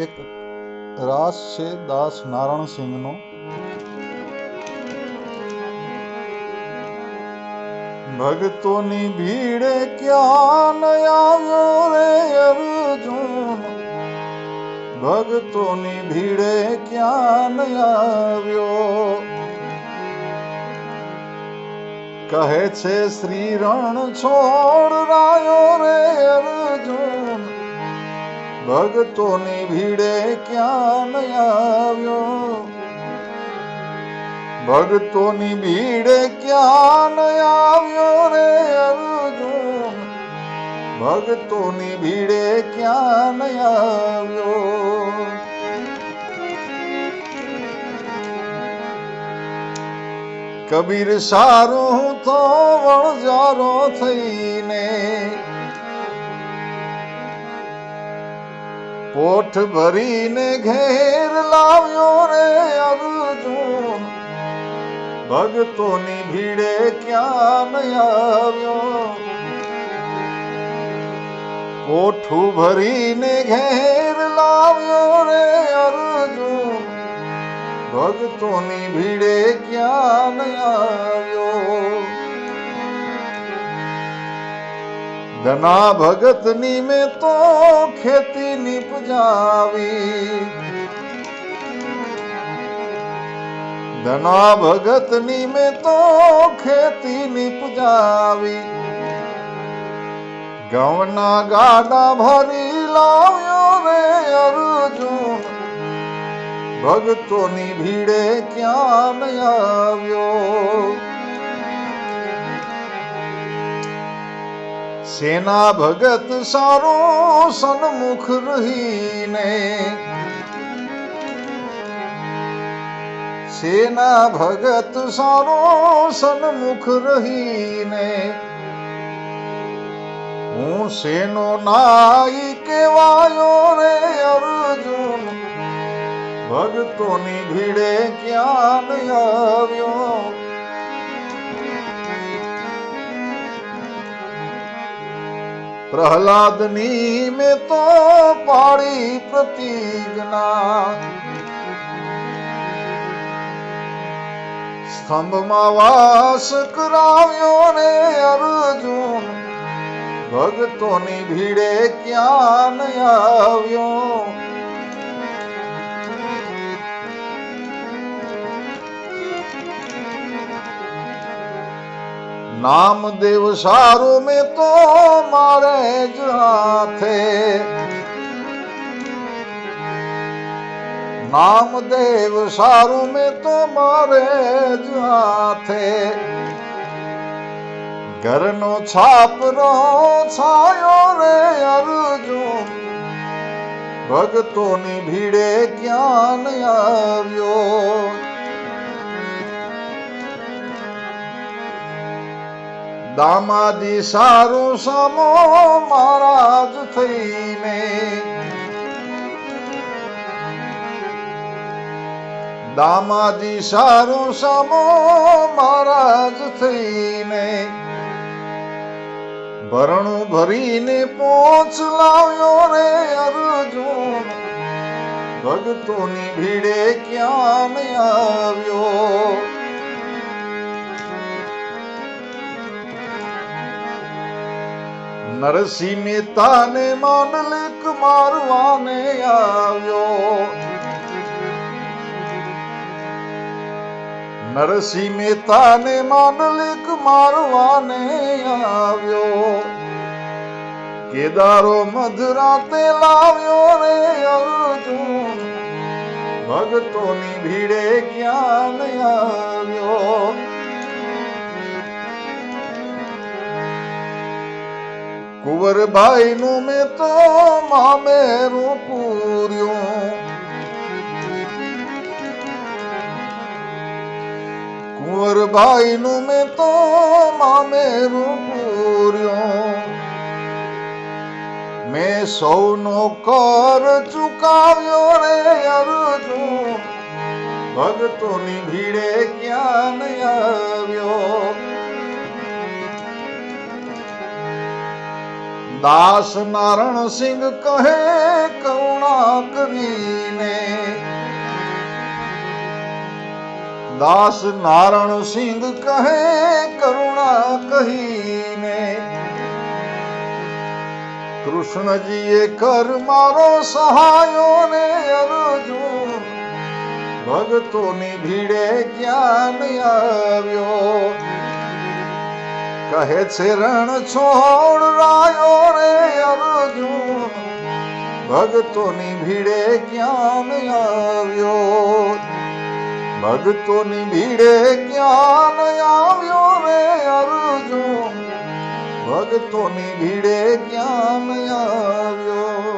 એક રાસ છે દાસ નારાયણ સિંહનો. ભક્તોની ભીડે ક્યાં ન આવ્યો રે અર્જુન, ભક્તોની ભીડે ક્યાં ન આવ્યો. કહે છે શ્રી રણ છોડ રાયો રે અર્જુન, ભક્તોની ભીડે ક્યાં ન આવ્યો. ભક્તોની ભીડે ક્યાં ન આવ્યો રે અર્જુન, ભક્તોની ભીડે ક્યાં ન આવ્યો. કબીર સારું તો વણજારો થઈને પોઠ ભરીને ઘેર લાવ્યો રે અર્જુન, ભક્તોની ભીડે ક્યાં ન આવ્યો. પોઠું ભરીને ઘેર લાવ્યો રે અર્જુન, ભક્તોની ભીડે ક્યાં ન આવ્યો. ધના ભગતની મેં તો ખેતી નીપજાવી, ધના ભગતની મેં તો ખેતી નીપજાવી. ઘઉંના ગાડા ભરી લાવ્યો રે અર્જુન, ભક્તોની ભીડે ક્યાં ન આવ્યો. સેના ભગત સારો સન્મુખ રહીને, સેના ભગત સારો સન્મુખ રહીને હું સેનો નાઈ કહેવાયો રે અર્જુન, ભક્તોની ભીડે ક્યાં ન આવ્યો. પ્રહલાદની મેં તો પાડી પ્રતિજ્ઞા, સ્તંભમાં વાસ કરાવ્યો રે અર્જુન, ભક્તોની ભીડે ક્યાં ન આવ્યો. નામદેવ સારું મેં તો મારે જ હાથે, નામદેવ સારું મેં તો મારે જ હાથે. ઘરનો છાપરો છાયો રે અર્જુન, ભક્તોની ભીડે ક્યાં ન આવ્યો. દામાજી સારું સમો મહારાજ થઈને, દામાજી સારું સમો મહારાજ થઈને ભરણું ભરીને પોચ લાવ્યો રે અર્જુન, ભક્તોની ભીડે ક્યાં ન આવ્યો. નરસિંહ મહેતાને માંડલિક મારવાને આવ્યો, નરસિંહ મહેતાને માંડલિક મારવાને આવ્યો. કેદારો મધરાતે લાવ્યો રે અર્જુન, ભક્તોની ભીડે ક્યાં ન આવ્યો. કુંવરબાઈ નું મેં તો મામેરું પૂર્યું, કુંવરબાઈ નું મેં તો મામેરું પૂર્યું. મેં સૌનો કર ચુકાવ્યો રે અર્જુન, ભક્તોની ભીડે ક્યાં ન આવ્યો. દાસ નારણ સિંહ કહે કરુણા કરીને, દાસ નારણ સિંહ કહે કરુણા કહીને, કૃષ્ણજીએ કર મારો સહાયો ને અર્જુન ભક્તોની ભીડે જ્ઞાન આવ્યો. કહે છે રણ છોડ રાયો રે અર્જુન ભક્તોની ભીડે જ્ઞાન આવ્યો. ભક્તોની ભીડે જ્ઞાન આવ્યો રે અર્જુન ભક્તોની ભીડે જ્ઞાન આવ્યો.